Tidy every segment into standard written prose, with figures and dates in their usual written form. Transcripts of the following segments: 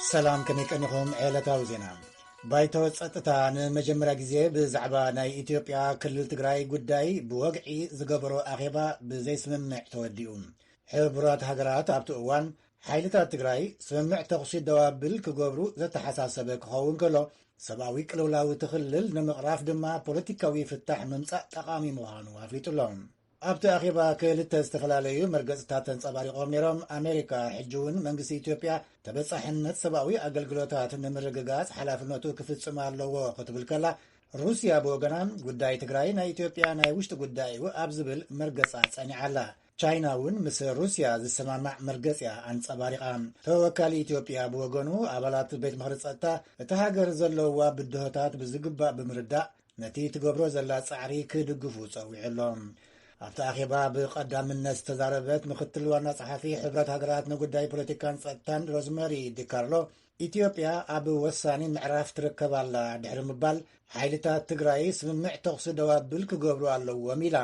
ሰላም ከመይቀንኹም ዕለታዊ ዜና ባይቶ ጸጥታ ንመጀመርያ ግዜ ብዛዕባ ናይ ኢትዮጵያ ክልል ትግራይ ጉዳይ ብወግዒ ዝገበሮ ኣኼባ ብዘይስምምዕ ተወዲኡ ሕብራት ሃገራት ኣብቲ እዋን ሓይልታት ትግራይ ስምምዕ ተኽሲ ደዋብል ክገብሩ ዘተሓሳሰበ ክኸውን ከሎ ሰብኣዊ ቅልውላዊ ትኽልል ንምቕራፍ ድማ ፖለቲካዊ ፍታሕ ምምጻእ ጠቓሚ ምዃኑ ኣፍሊጡሎም ኣብቲ ኣኼባ ክልተ ዝተፈላለዩ መርገጽታት ተንጸባሪቖም ነይሮም ኣሜሪካ ሕጂ እውን መንግስቲ ኢትዮጵያ ተበጻሕነት ሰብኣዊ ኣገልግሎታት ንምርግጋጽ ሓላፍነቱ ክፍጽም ኣለዎ ክትብል ከላ ሩስያ ብወገና ጉዳይ ትግራይ ናይ ኢትዮጵያ ናይ ውሽጢ ጉዳይ እዩ ኣብ ዝብል መርገጻ ጸኒዓላ ቻይና እውን ምስ ሩስያ ዝሰማማዕ መርገጽያ ኣንጸባሪቓ ተወካሊ ኢትዮጵያ ብወገኑ ኣባላት ቤት ምኽሪ ጸጥታ እቲ ሃገር ዘለዋ ብድሆታት ብዝግባእ ብምርዳእ ነቲ ትገብሮ ዘላ ጻዕሪ ክድግፉ ጸዊዕሎም ኣብቲ ኣኼባ ብቐዳምነት ዝተዛረበት ምክትል ዋና ጸሓፊ ሕብረት ሃገራት ንጉዳይ ፖለቲካን ጸጥታን ሮዝመሪ ዲካርሎ ኢትዮጵያ ኣብ ወሳኒ ምዕራፍ ትርከባላ ድሕሪ ምባል ሓይልታት ትግራይ ስምምዕ ተኽሲ ደዋብል ክገብሩ ኣለዎም ኢላ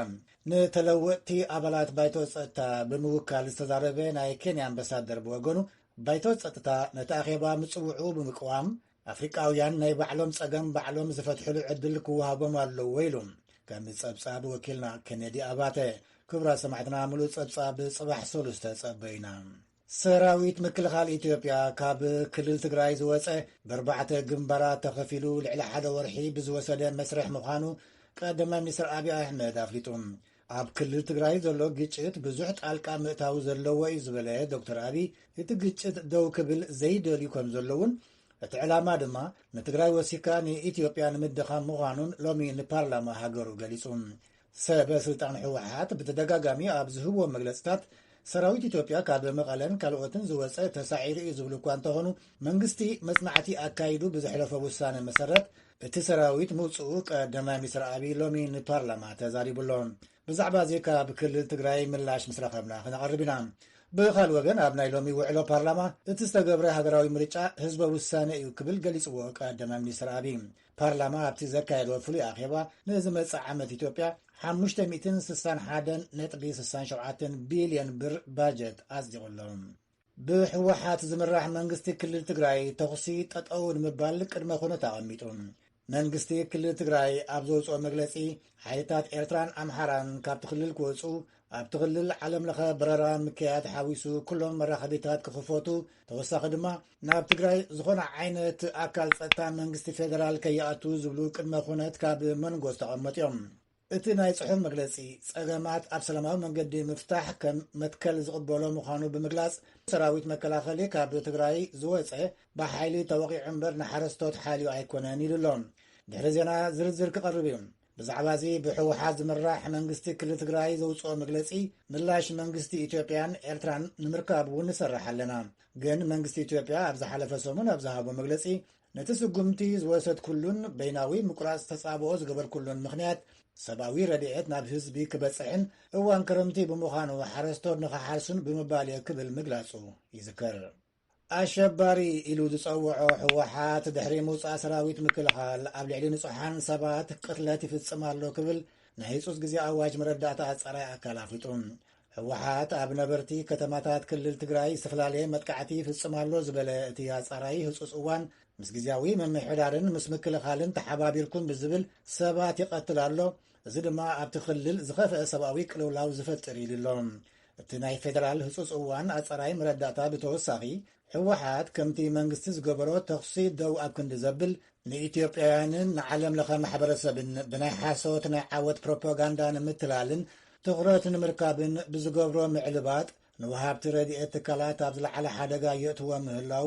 ንተለወጥቲ ኣባላት ባይቶ ጸጥታ ብምውካል ዝተዛረበ ናይ ኬንያ ኣምባሳደር ብወገኑ ባይቶ ጸጥታ ነቲ ኣኼባ ምጽውዑ ብምቅዋም ኣፍሪቃውያን ናይ ባዕሎም ጸገም ባዕሎም ዝፈትሕሉ ዕድል ክወሃቦም ኣለዎ ኢሉ ከም ጸብጻብ ወኪልና ኬኔዲ ኣባተ ክብራ ሰማዕትና ሙሉእ ጸብጻብ ጽባሕ ሰሉስተ ጸበይና ሰራዊት ምክልኻል ኢትዮጵያ ካብ ክልል ትግራይ ዝወፀ ብኣርባዕተ ግንባራት ተኸፊሉ ልዕሊ ሓደ ወርሒ ብዝወሰደ መስርሕ ምዃኑ ቀዳማይ ሚኒስትር ኣብይ ኣሕመድ ኣፍሊጡ ኣብ ክልል ትግራይ ዘሎ ግጭት ብዙሕ ጣልቃ ምእታዊ ዘለዎ እዩ ዝበለ ዶክተር ኣብይ እቲ ግጭት ደው ክብል ዘይደልዩ ከም ዘለውን እቲ ዕላማ ድማ ንትግራይ ወሲካ ንኢትዮጵያ ንምድኻም ምዃኑን ሎሚ ንፓርላማ ሃገሩ ገሊጹ ሰበ ስልጣን ሕወሓት ብተደጋጋሚ ኣብ ዝህቦ መግለጽታት ሰራዊት ኢትዮጵያ ካብ መቐለን ካልኦትን ዝወፀ ተሳዒሩ እዩ ዝብሉ እኳ እንተኾኑ መንግስቲ መጽናዕቲ ኣካይዱ ብዘሕለፈ ውሳነ መሰረት እቲ ሰራዊት ምውፅኡ ቀዳማይ ሚኒስትር ኣብይ ሎሚ ንፓርላማ ተዛሪቡሎም ብዛዕባ እዚ ካብ ክልል ትግራይ ምላሽ ምስ ረኸብና ክነቐርብ ኢና ብኻል ወገን ኣብ ናይ ሎሚ ውዕሎ ፓርላማ እቲ ዝተገብረ ሃገራዊ ምርጫ ህዝበ ውሳነ እዩ ክብል ገሊጽዎ ቀዳማይ ሚኒስትር ኣብይ ፓርላማ ኣብቲ ዘካየዶ ፍሉይ ኣኼባ ንዝመጽእ ዓመት ኢትዮጵያ 561.67 ቢልዮን ብር ባጀት ኣጽዲቑሎም ብሕወሓት ዝምራሕ መንግስቲ ክልል ትግራይ ተኽሲ ጠጠው ንምባል ቅድመ ኩነት ኣቐሚጡ መንግስቲ ክልል ትግራይ ኣብ ዘውፅኦ መግለጺ ሓይልታት ኤርትራን ኣምሓራን ካብቲ ክልል ክወፁ ኣብቲ ክልል ዓለም ለኸ በረራ ምክያድ ሓዊሱ ኩሎም መራኸቢታት ክኽፈቱ ተወሳኺ ድማ ናብ ትግራይ ዝኾነ ዓይነት ኣካል ጸጥታ መንግስቲ ፌደራል ከይኣቱ ዝብሉ ቅድመ ኩነት ካብ መንጎ ዝተቐመጥዮም እቲ ናይ ጽሑፍ መግለጺ ጸገማት ኣብ ሰላማዊ መንገዲ ምፍታሕ ከም መትከል ዝቕበሎ ምዃኑ ብምግላጽ ሰራዊት መከላኸሊ ካብ ትግራይ ዝወፀ ብሓይሊ ተወቂዑ እምበር ንሓረስቶት ሓልዩ ኣይኮነን ኢሉሎም ድሕሪ ዜና ዝርዝር ክቐርብ እዩ ብዛዕባ እዚ ብሕወሓት ዝምራሕ መንግስቲ ክልል ትግራይ ዘውፅኦ መግለጺ ምላሽ መንግስቲ ኢትዮጵያን ኤርትራን ንምርካብ እውን ንሰርሕ ኣለና ግን መንግስቲ ኢትዮጵያ ኣብ ዝሓለፈ ሰሙን ኣብ ዝሃቦ መግለጺ ነቲ ስጉምቲ ዝወሰድ ኩሉን በይናዊ ምቁራጽ ተጻብኦ ዝገበር ኩሉን ምኽንያት ሰብኣዊ ረድኤት ናብ ህዝቢ ክበጽሕን እዋን ክረምቲ ብምዃኑ ሓረስቶት ንኽሓርሱን ብምባል ክብል ምግላጹ ይዝከር ኣሸባሪ ኢሉ ዝጸውዖ ሕወሓት ድሕሪ ምውፃእ ሰራዊት ምክልኻል ኣብ ልዕሊ ንጹሓን ሰባት ቅትለት ይፍጽም ኣሎ ክብል ናይ ህጹጽ ግዜ ኣዋጅ መረዳእታ ኣጻራይ ኣካል ኣፍሊጡ ሕወሓት ኣብ ነበርቲ ከተማታት ክልል ትግራይ ዝተፈላለየ መጥቃዕቲ ይፍጽም ኣሎ ዝበለ እቲ ኣጻራይ ህጹጽ እዋን ምስ ግዜያዊ ምምሕዳርን ምስ ምክልኻልን ተሓባቢርኩም ብዝብል ሰባት ይቐትል ኣሎ እዚ ድማ ኣብቲ ክልል ዝኸፍአ ሰብኣዊ ቅልውላው ዝፈጥር ኢሉሎም እቲ ናይ ፌደራል ህጹጽ እዋን ኣጻራይ መረዳእታ ብተወሳኺ ሕወሓት ከምቲ መንግስቲ ዝገበሮ ተኽሲ ደው ኣብ ክንዲ ዘብል ንኢትዮጵያውያንን ንዓለም ለኸ ማሕበረሰብን ብናይ ሓሶት ናይ ዓወት ፕሮፓጋንዳ ንምትላልን ትኹረት ንምርካብን ብዝገብሮ ምዕልባጥ ንወሃብቲ ረድኤት ትካላት ኣብ ዝለዓለ ሓደጋ የእትዎ ምህላው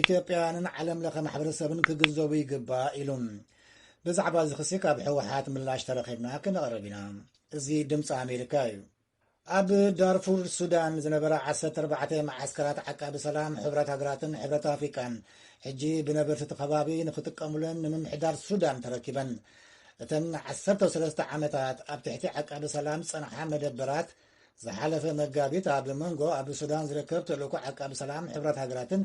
ኢትዮጵያውያንን ዓለም ለኸ ማሕበረሰብን ክግንዘቡ ይግባእ ኢሉ ብዛዕባ እዚ ክሲ ካብ ሕወሓት ምላሽ ተረኺብና ክነቕርብ ኢና እዚ ድምፂ ኣሜሪካ እዩ ኣብ ዳርፉር ሱዳን ዝነበረ 14 ማዓስከራት ዓቃቢ ሰላም ሕብረት ሃገራትን ሕብረት ኣፍሪቃን ሕጂ ብነበርቲ እቲ ከባቢ ንኽጥቀሙለን ንምምሕዳር ሱዳን ተረኪበን እተን 13 ዓመታት ኣብ ትሕቲ ዓቃቢ ሰላም ጸንሓ መደበራት ዝሓለፈ መጋቢት ኣብ መንጎ ኣብ ሱዳን ዝርከብ ተልእኮ ዓቃቢ ሰላም ሕብረት ሃገራትን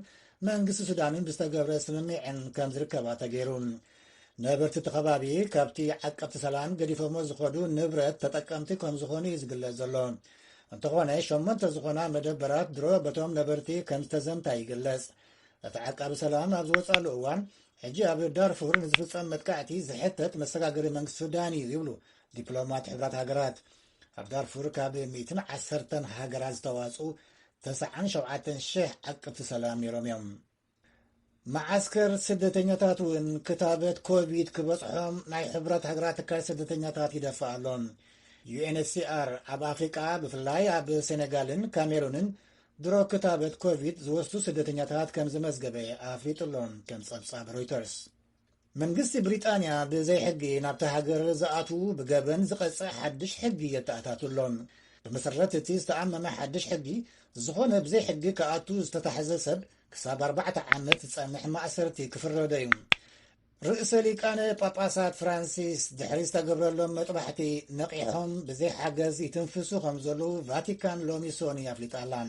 መንግስቲ ሱዳንን ብዝተገብረ ስምምዕን ከም ዝርከባ ተገይሩ ነበርቲ እቲ ከባቢ ካብቲ ዓቀብቲ ሰላም ገዲፎሞ ዝኸዱ ንብረት ተጠቀምቲ ከም ዝኾኑ እዩ ዝግለጽ ዘሎ እንተኾነ 8 ዝኾና መደበራት ድሮ በቶም ነበርቲ ከም ዝተዘምታ ይግለጽ ተዓቃቢ ሰላም ኣብ ዝወጻሉ እዋን ሕጂ ኣብ ዳርፉር ንዝፍጸም መጥቃዕቲ ዝሕተት መሰጋገሪ መንግስቲ ሱዳን እዩ ይብሉ ዲፕሎማት ሕብራት ሃገራት። ኣብ ዳርፉር ካብ 110 ሃገራት ዝተዋጹ 97,000 ዓቀብቲ ሰላም ነይሮም እዮም። معسكر سدتنياتات وين كتابة كوفيد كبصحهم ناي حبرات هجرات كار سدتنياتات يدفعلون UNHCR أب أفريقيا بفلاي أب سنغالن كاميرونن درو كتابة كوفيد زوستو سدتنياتات كم زمزقبي أفريطلون كم صبصاب رويترز من قصة بريطانيا بزي حقي نابتا هجر زقاتو بقابن زقصة حدش حقي يتأتاتلون بمسرات تستعمم حدش حقي زخونة بزي حقي كأتو استتحزسب كساب 4 عامات تصنح مأسرتي كفر دايم رئيس ليكانة باباسات فرانسيس دحريستا قبرلهم مطبحتي نقيحهم بزي حاجز يتنفسو خمزلو فاتيكان لومي سوني أفليطالان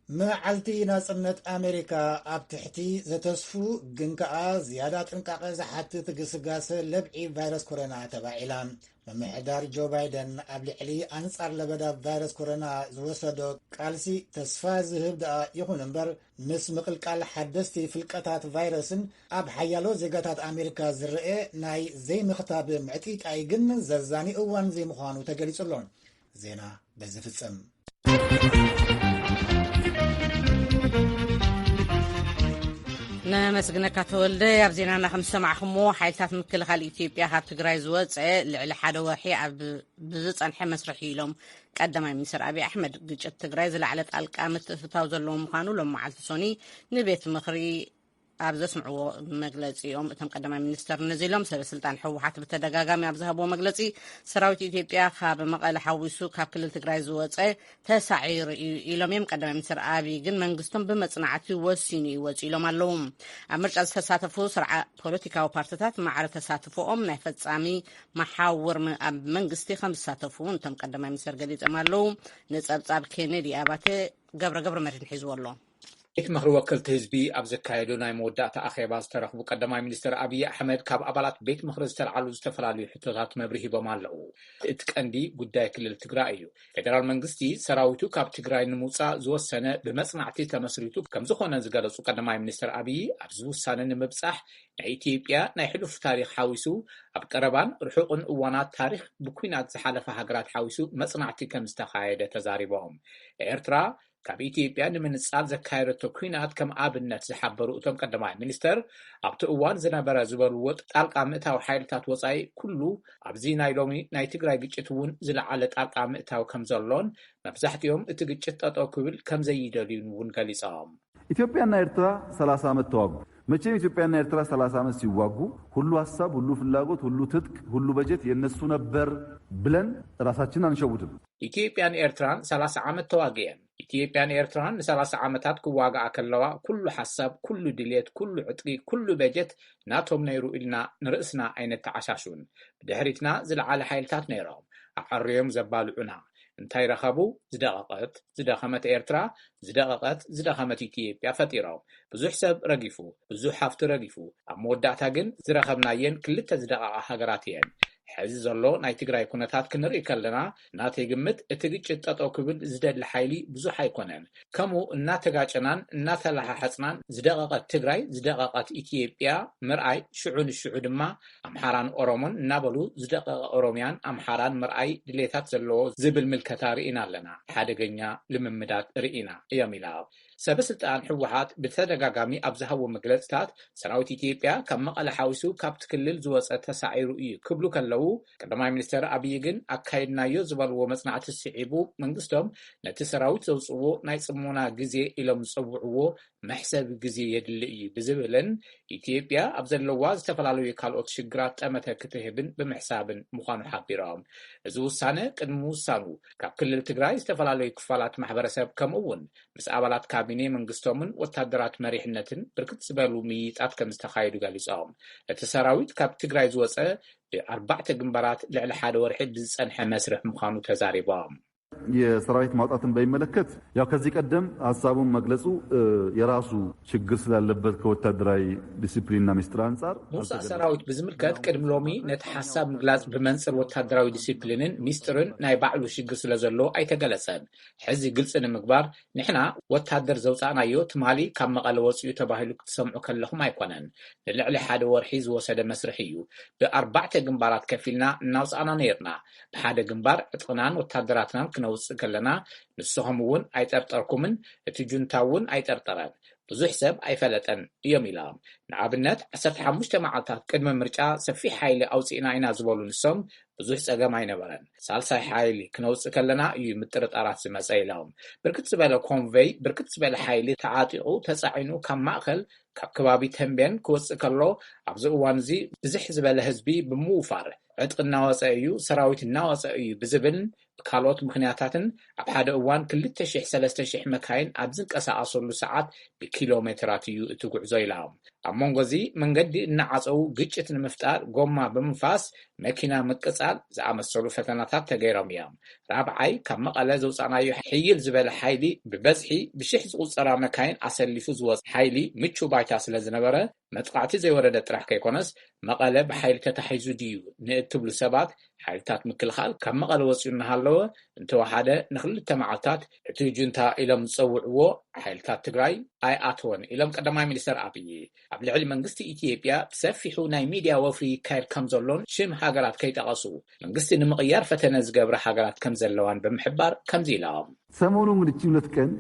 معالتي ناسنت أمريكا أبتحتي زتسفو جنكا زيادات انقاق زحات تقسقاس لبعي فيروس كورونا تباعيلان ممحدار جو بايدن قبل علي أنصار لبدا فيروس كورونا زوسدو قالسي تسفاز هبدا يخون انبر مس مقلقال حدثتي في القطات فيروسن أب حيالو زيقاتات أمريكا زرقه ناي زي مختاب معتيك أيقن ززاني اوان زي مخانو تقليسلون زينا بزفتسم نمسجنا كتولد يبزينا نخم سمعهم حيثات مكل خال إثيوبيا هاب تجري زوج لحد وحي بزت عن حمس رحيلهم قدم المنسر أبي أحمد جت تجري زل على القامت تتوزع لهم خانوا لهم مع السوني نبيت مخري أبز سمعوا مجلسي يوم تم قدم المنستر نزلهم سر سلطان حوحات بالتدقاقام أبزهبوا مجلسي سراوت إثيوبيا خاب مقال حويسو خاب كل تجري زوج تسعير إلهم يوم قدم المنسر أبي جن منقستم بمصنعتي وسيني وجيلهم اللهم أمرج از تساتفو سرعة بوليتيكا وبارتيات مع تساتفوهم نفت عامي محاور منقستي 5 تساتفون تم قدم المنسر قديد أمالهم نتصاب كينيدي أباتي قبر مرين حزو الله إت مخر وكلت حزبي أبز كايدو ناي مودات أخيبا استرخبو قدماي منستر أبي أحمد كاب أبالات بيت مخر استرعالو استفرالي حتوزات مبرهي بمالو إتكاندي قداي كلل تقرائيو فدرال منغستي سراويتو كاب تقرائي نموصا زوز سنة بمصنعتي تمسريتو كمزو نزقالسو قدماي منستر أبي أبزو سنة نمبصح إثيوبيا ناي حلف تاريخ حاويسو أب قربان رحوقن أوانات تاريخ بكوينات زحالة هاجرات حاويسو مصنعتي كمستخايدة تزاريبهم إرترا كاب إثيوبيا نمنصال زكايرتو كوينات كم آبنات زحبرو أتم قدماي منستر أبتو أوان زنابرا زبروت طالقا مئتاو حيلتات وصاي كلو أبزي نايلومي ناي تقراي قيتون زلعالة طالقا مئتاو كمزلون مبزحتيهم اتقيتت أطوكوبل كم زيداليون ونقاليصام ኢትዮጵያና ኤርትራ 30 ዓመት ተዋጉ መቼም ኢትዮጵያና ኤርትራ 30 ዓመት ሲዋጉ ሁሉ ሐሳብ ሁሉ ፍላጎት ሁሉ ትጥቅ ሁሉ በጀት የነሱ ነበር ብለን ራሳችንን አንሸውድም ኢትዮጵያን ኤርትራን 30 ዓመት ተዋገየን ኢትዮጵያን ኤርትራን 30 ዓመታት ክዋጋ አከለዋ ኩሉ ሐሳብ ኩሉ ድሌት ኩሉ ዕጥቂ ኩሉ በጀት ናቶም ነይሩ ኢልና ንርእስና አይነት ተዓሻሹን ብድሕሪትና ዝለዓለ ኃይልታት ነይሮም አቀሪዮም ዘባልዑና እንታይ ረኸቡ ዝደቀቀት ዝደኸመት ኤርትራ ዝደቀቀት ዝደኸመት ኢትዮጵያ ፈጢሮም ብዙሕ ሰብ ረጊፉ ብዙሕ ሓፍቲ ረጊፉ ኣብ መወዳእታ ግን ዝረኸብናየን ክልተ ዝደቀቃ ሃገራት እየን ሕዚ ዘሎ ናይ ትግራይ ኩነታት ክንርኢ ከለና ናተይ ግምት እቲ ግጭት ጠጠው ክብል ዝደሊ ሓይሊ ብዙሕ ኣይኮነን ከምኡ እናተጋጨናን እናተላሓሕፅናን ዝደቀቀት ትግራይ ዝደቀቀት ኢትዮጵያ ምርኣይ ሽዑ ንሽዑ ድማ ኣምሓራን ኦሮሞን እናበሉ ዝደቀቀ ኦሮምያን ኣምሓራን ምርኣይ ድሌታት ዘለዎ ዝብል ምልከታ ርኢና ኣለና ሓደገኛ ልምምዳት ርኢና እዮም ኢላ ሰበስልጣን ሕወሓት ብተደጋጋሚ ኣብ ዝሃቦ መግለጽታት ሰራዊት ኢትዮጵያ ካብ መቐለ ሓዊሱ ካብ ትክልል ዝወፀ ተሳዒሩ እዩ ክብሉ ከለው ቀዳማይ ሚኒስትር አብይ ግን አካይድናዮ ዝበልዎ መጽናዕቲ ሲዒቡ መንግስቶም ነቲ ሰራዊት ዘውጽዎ ናይ ጽሞና ግዜ ኢሎም ዝጽውዕዎ መሕሰብ ግዜ የድሊ እዩ ብዝብልን ኢትዮጵያ ኣብ ዘለዋ ዝተፈላለዩ ካልኦት ሽግራት ጠመተ ክትህብን ብምሕሳብን ምዃኑ ሓቢሮም እዚ ውሳነ ቅድሚ ውሳኑ ካብ ክልል ትግራይ ዝተፈላለዩ ክፋላት ማሕበረሰብ ከምኡውን ምስ ኣባላት ካቢኔ መንግስቶምን ወታደራት መሪሕነትን ብርክት ዝበሉ ምይጣት ከም ዝተኻየዱ ገሊጾም እቲ ሰራዊት ካብ ትግራይ ዝወፀ 4 ግንባራት ልዕሊ ሓደ ወርሒ ብዝጸንሐ መስርሕ ምዃኑ ተዛሪቦም የሰራዊት ማውጣትን በሚመለከት ያው ከዚህ ቀደም ሐሳቡን መግለጹ የራሱ ችግር ስላለበት ከወታደራዊ ዲሲፕሊንና ሚስጥር አንጻር ሙሳ ሰራዊት ብዝምልከት ቅድም ሎሚ ነቲ ሐሳብ ምግላጽ ብመንጽር ወታደራዊ ዲሲፕሊንን ሚስጥርን ናይ ባዕሉ ሽግር ስለዘሎ ኣይተገለጸን ሕዚ ግልጽ ንምግባር ንሕና ወታደር ዘውፃናዮ ትማሊ ካብ መቐለ ወፅኡ ተባሂሉ ክትሰምዑ ከለኹም ኣይኮነን ንልዕሊ ሓደ ወርሒ ዝወሰደ መስርሕ እዩ ብ4 ግንባራት ከፊልና እናውፃና ነርና ብሓደ ግንባር ዕጥቅናን ወታደራትናን ክነውፅእ ከለና ንስኹም እውን ኣይጠርጠርኩምን እቲ ጁንታ እውን ኣይጠርጠረን ብዙሕ ሰብ ኣይፈለጠን እዮም ኢሎም ንኣብነት 15 መዓልታት ቅድመ ምርጫ ሰፊሕ ሓይሊ ኣውፂእና ኢና ዝበሉ ንሶም ብዙሕ ፀገም ኣይነበረን ሳልሳይ ሓይሊ ክነውፅእ ከለና እዩ ምጥርጣራት ዝመፀ ኢሎም ብርክት ዝበለ ኮንቬይ ብርክት ዝበለ ሓይሊ ተዓጢቑ ተፃዒኑ ካብ ማእኸል ካብ ከባቢ ተንቤን ክወፅእ ከሎ ኣብዚ እዋን እዚ ብዙሕ ዝበለ ህዝቢ ብምውፋር ዕጥቂ እናወፀ እዩ ሰራዊት እናወፀ እዩ ብዝብል ካልኦት ምክንያታትን ኣብ ሓደ እዋን 2,000-3,000 መካይን ኣብ ዝንቀሳቐሰሉ ሰዓት ብኪሎሜትራት እዩ እቲ ጉዕዞ ኢሎም ኣብ መንጎዚ መንገዲ እናዓፀው ግጭት ንምፍጣር ጎማ ብምፋስ መኪና ምቅፃል ዝኣመሰሉ ፈተናታት ተገይሮም እዮም ራብዓይ ካብ መቐለ ዘውፃናዮ ሕይል ዝበለ ሓይሊ ብበዝሒ ብሽሕ ዝቁፀራ መካይን ኣሰሊፉ ዝወፅ ሓይሊ ምቹ ባይታ ስለ ዝነበረ መጥቃዕቲ ዘይወረደ ጥራሕ ከይኮነስ መቐለ ብሓይሊ ተታሒዙ ድዩ ንእትብሉ ሰባት ሓይልታት ምክልኻል ካብ መቐለ ወፂኡ እናሃለወ እንተወሓደ ንክልተ መዓልታት እቲ ጁንታ ኢሎም ዝፀውዕዎ ሓይልታት ትግራይ ኣይኣተወን ኢሎም ቀዳማይ ሚኒስተር ኣብይ ኣብ ልዕሊ መንግስቲ ኢትዮጵያ ሰፊሑ ናይ ሚድያ ወፍሪ ይካየድ ከም ዘሎን ሽም ሃገራት ከይጠቐሱ መንግስቲ ንምቕያር ፈተነ ዝገብረ ሃገራት ከም ዘለዋን ብምሕባር ከምዚ ኢሎም ሰሞኑ እንግዲህ 2 ቀን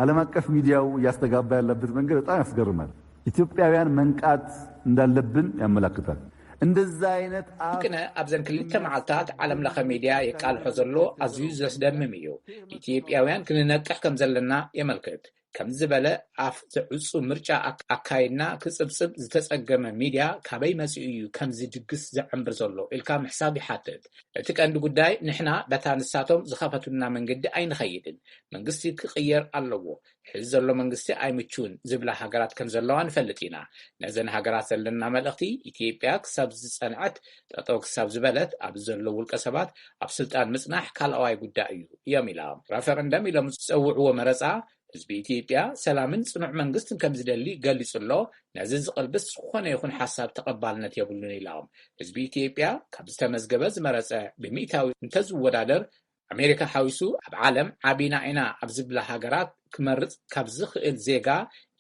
ዓለም አቀፍ ሚዲያው እያስተጋባ ያለበት መንገድ በጣም ያስገርማል ኢትዮጵያውያን መንቃት እንዳለብን ያመላክታል እንደዛ አይነት አብከነ አብዘን ክልተ መዓልታት ዓለም ለኸ ሚድያ የቃልሖ ዘሎ አዝዩ ዘስደምም እዩ ኢትዮጵያውያን ክንነቅሕ ከም ዘለና የመልክት ከም ዝበለ አፍ ዝዕፁ ምርጫ አካይድና ክጽብጽብ ዝተጸገመ ሚድያ ካበይ መጽኡ እዩ ከምዚ ድግስ ዘዕምብር ዘሎ ኢልካ ምሕሳብ ይሓትት እቲ ቀንዲ ጉዳይ ንሕና በታንሳቶም ዝኸፈቱና መንገዲ ኣይንኸይድን መንግስቲ ክቕየር ኣለዎ ሕዚ ዘሎ መንግስቲ ኣይምቹን ዝብላ ሃገራት ከም ዘለዋ ንፈልጥ ኢና ነዘን ሃገራት ዘለና መልእኽቲ ኢትዮጵያ ክሳብ ዝጸንዐት ጠጠው ክሳብ ዝበለት ኣብ ዘሎ ውልቀ ሰባት ኣብ ስልጣን ምጽናሕ ካልኣዋይ ጉዳይ እዩ እዮም ኢሎም ሬፈረንደም ኢሎም ዝፀውዕዎ መረፃ ህዝቢ ኢትዮጵያ ሰላምን ጽኑዕ መንግስትን ከም ዝደሊ ገሊጹሎ ነዚ ዝቕልብስ ዝኾነ ይኹን ሓሳብ ተቐባልነት የብሉን ኢሎም ህዝቢ ኢትዮጵያ ካብ ዝተመዝገበ ዝመረፀ ብሚእታዊ እንተዝወዳደር ኣሜሪካ ሓዊሱ ኣብ ዓለም ዓቢና ኢና ኣብ ዝብላ ሃገራት ክመርጽ ካብ ዝኽእል ዜጋ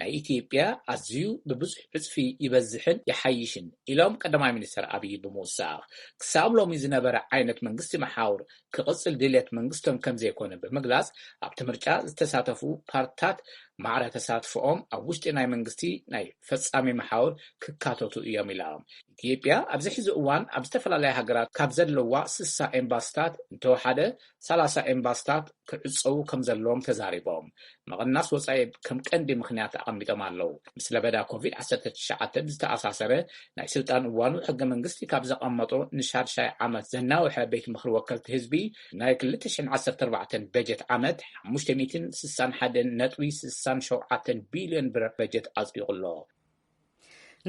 ናይ ኢትዮጵያ ኣዝዩ ብብዙሕ ዕፅፊ ይበዝሕን ይሓይሽን ኢሎም ቀዳማይ ሚኒስተር ኣብይ ብምውሳኽ ክሳብ ሎሚ ዝነበረ ዓይነት መንግስቲ መሓውር ክቕፅል ድሌት መንግስቶም ከም ዘይኮነ ብምግላጽ ኣብቲ ምርጫ ዝተሳተፉ ፓርትታት ማዕረ ተሳትፎኦም ኣብ ውሽጢ ናይ መንግስቲ ናይ ፈጻሚ መሓውር ክካተቱ እዮም ኢሎም ኢትዮጵያ ኣብዚ ሕዚ እዋን ኣብ ዝተፈላለየ ሃገራት ካብ ዘለዋ 60 ኤምባሲታት እንተወሓደ 30 ኤምባሲታት ክዕፀው ከም ዘለዎም ተዛሪቦም መቐናስ ወፃኢ ከም ቀንዲ ምክንያት ኣቐሚጦም ኣለዉ ምስ ለበዳ ኮቪድ-19 ዝተኣሳሰረ ናይ ስልጣን እዋኑ ሕገ መንግስቲ ካብ ዘቐመጦ ንሻድሻይ ዓመት ዘናውሐ ቤት ምክሪ ወከልቲ ህዝቢ ናይ 2014 በጀት ዓመት 561.67 ቢልዮን ብር በጀት ኣጽዲቑሎ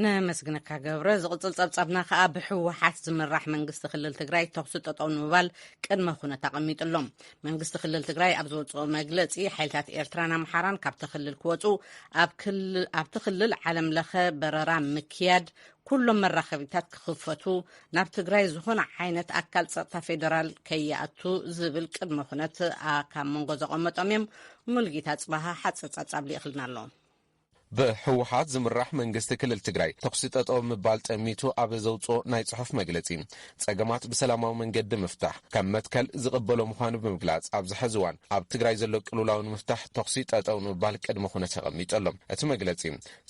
ነመስግነካ ገብረ ዝቕፅል ጸብጻብና ከዓ ብሕወሓት ዝምራሕ መንግስቲ ክልል ትግራይ ተኽሲ ጠጠው ንምባል ቅድመ ኩነት ኣቐሚጡሎም መንግስቲ ክልል ትግራይ ኣብ ዘውፅኦ መግለፂ ሓይልታት ኤርትራን ኣምሓራን ካብቲ ክልል ክወፁ ኣብቲ ክልል ዓለም ለኸ በረራ ምክያድ ኩሎም መራኸቢታት ክኽፈቱ ናብ ትግራይ ዝኾነ ዓይነት ኣካል ጸጥታ ፌደራል ከይኣቱ ዝብል ቅድመ ኩነት ካብ መንጎ ዘቐመጦም እዮም ሙልጌታ ጽባሃ ሓፂር ጸብጻብ ሊእኽልና ኣሎ ብሕወሓት ዝምራሕ መንግስቲ ክልል ትግራይ ተኽሲ ጠጠው ምባል ጠሚቱ ኣብ ዘውፅኦ ናይ ጽሑፍ መግለጺ ጸገማት ብሰላማዊ መንገዲ ምፍታሕ ከም መትከል ዝቕበሎ ምዃኑ ብምግላጽ ኣብ ዝሕዚ እዋን ኣብ ትግራይ ዘሎ ቅልውላዊ ምፍታሕ ተኽሲ ጠጠው ምባል ቅድመ ኩነት ተቐሚጦሎም እቲ መግለጺ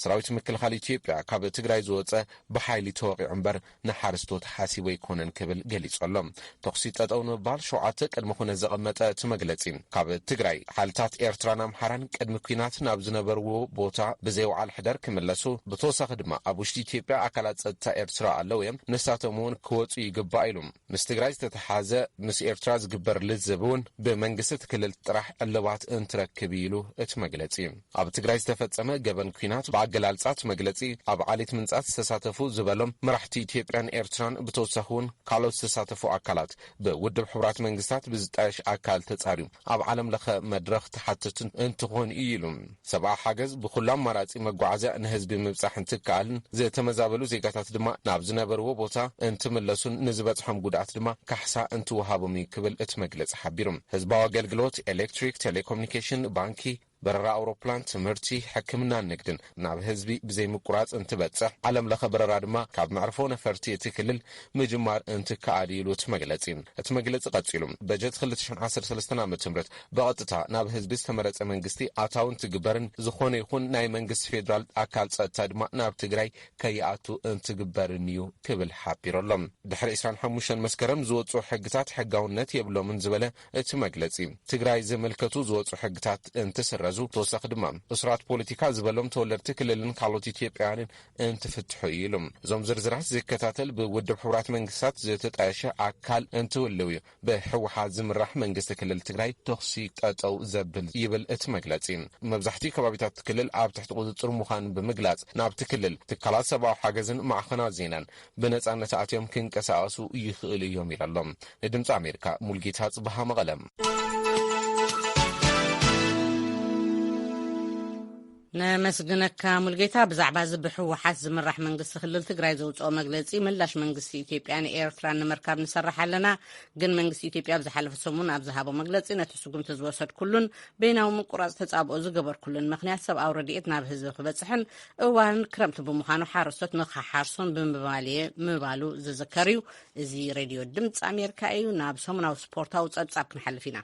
ሰራዊት ምክልኻል ኢትዮጵያ ካብ ትግራይ ዝወፀ ብሓይሊ ተወቂዑ እምበር ንሓረስቶት ሓሲቦ ኣይኮነን ክብል ገሊጾሎም ተኽሲ ጠጠው ምባል 7 ቅድመ ኩነት ዘቐመጠ እቲ መግለጺ ካብ ትግራይ ሓይልታት ኤርትራን ኣምሓራን ቅድሚ ኩናት ናብ ዝነበርዎ ቦታ ብዘይውዓል ሕደር ክምለሱ ብተወሳኺ ድማ ኣብ ውሽጢ ኢትዮጵያ ኣካላት ጸጥታ ኤርትራ ኣለዉ እዮም ንሳቶም እውን ክወፁ ይግባእ ኢሉ ምስ ትግራይ ዝተተሓዘ ምስ ኤርትራ ዝግበር ልዝብ እውን ብመንግስቲ ክልል ጥራሕ ዕልባት እንትረክብ ኢሉ እቲ መግለጺ ኣብ ትግራይ ዝተፈጸመ ገበን ኩናት ብኣገላልጻት መግለጺ ኣብ ዓሌት ምንጻት ዝተሳተፉ ዝበሎም መራሕቲ ኢትዮጵያን ኤርትራን ብተወሳኺ እውን ካልኦት ዝተሳተፉ ኣካላት ብውድብ ሕቡራት መንግስታት ብዝጣየሽ ኣካል ተጻርዩ ኣብ ዓለም ለኸ መድረኽ ተሓትትን እንትኾን ኢሉ ሰብኣ ሓገዝ ብኩሉ ኣማራጺ መጓዓዝያ ንህዝቢ ምብጻሕ እንትከኣልን ዝተመዛበሉ ዜጋታት ድማ ናብ ዝነበርዎ ቦታ እንትምለሱን ንዝበጽሖም ጉድኣት ድማ ካሕሳ እንትወሃቦም ክብል እቲ መግለጺ ሓቢሩ ህዝባዊ ኣገልግሎት ኤሌክትሪክ ቴሌኮሙኒኬሽን ባንኪ በረራ አውሮፕላን ትምህርቲ ሕክምና ንግድን ናብ ህዝቢ ብዘይ ምቁራጽ እንትበጽሕ ዓለም ለኸ በረራ ድማ ካብ መዕርፎ ነፈርቲ እቲ ክልል ምጅማር እንትከኣዲሉ እቲ መግለጺ ቀጺሉ በጀት 2013 ዓ.ም በቐጥታ ናብ ህዝቢ ዝተመረጸ መንግስቲ ኣታውን ትግበርን ዝኾነ ይኹን ናይ መንግስቲ ፌደራል ኣካል ጸጥታ ድማ ናብ ትግራይ ከይኣቱ እንትግበርን እዩ ክብል ሓቢሮሎም ድሕሪ 25 መስከረም ዝወጹ ሕግታት ሕጋውነት የብሎምን ዝበለ እቲ መግለጺ ትግራይ ዝምልከቱ ዝወጹ ሕግታት እንትስረ ተወሳኺ ድማ እስራት ፖለቲካ ዝበሎም ተወለድቲ ክልልን ካልኦት ኢትዮጵያውያንን እንትፍትሑ ኢሎም እዞም ዝርዝራት ዝከታተል ብውድብ ሕቡራት መንግስታት ዝተጣየሸ ኣካል እንትውልው ብሕወሓት ዝምራሕ መንግስቲ ክልል ትግራይ ተኽሲ ጠጠው ዘብል ይብል እቲ መግለጺ መብዛሕትኡ ከባቢታት ክልል ኣብ ትሕቲ ቁጥጥር ምዃኑ ብምግላጽ ናብቲ ክልል ትካላት ሰብኣዊ ሓገዝን ማዕኸናት ዜናን ብነጻነት ኣትዮም ክንቀሳቐሱ ይኽእሉ እዮም ኢሎም ንድምፂ ኣሜሪካ ሙልጌታ ጽባሃ መቐለም ነመስግነካ ሙልጌታ ብዛዕባ ዝብሕወሓት ዝምራሕ መንግስቲ ክልል ትግራይ ዘውፅኦ መግለጺ ምላሽ መንግስቲ ኢትዮጵያን ኤርትራን ንምርካብ ንሰርሕ ኣለና ግን መንግስቲ ኢትዮጵያ ብዝሓለፈ ሰሙን ኣብ ዝሃቦ መግለጺ ነቲ ስጉምቲ ዝወሰድ ኩሉን በይናዊ ምቁራጽ ተጻብኦ ዝገበር ኩሉን ምክንያት ሰብኣዊ ረድኤት ናብ ህዝቢ ክበጽሕን እዋን ክረምቲ ብምዃኑ ሓረስቶት ንኽሓርሱን ብምባሉ ዝዝከር እዩ እዚ ሬድዮ ድምፂ ኣሜሪካ እዩ ናብ ሰሙናዊ ስፖርታዊ ጸብጻብ ክንሓልፍ ኢና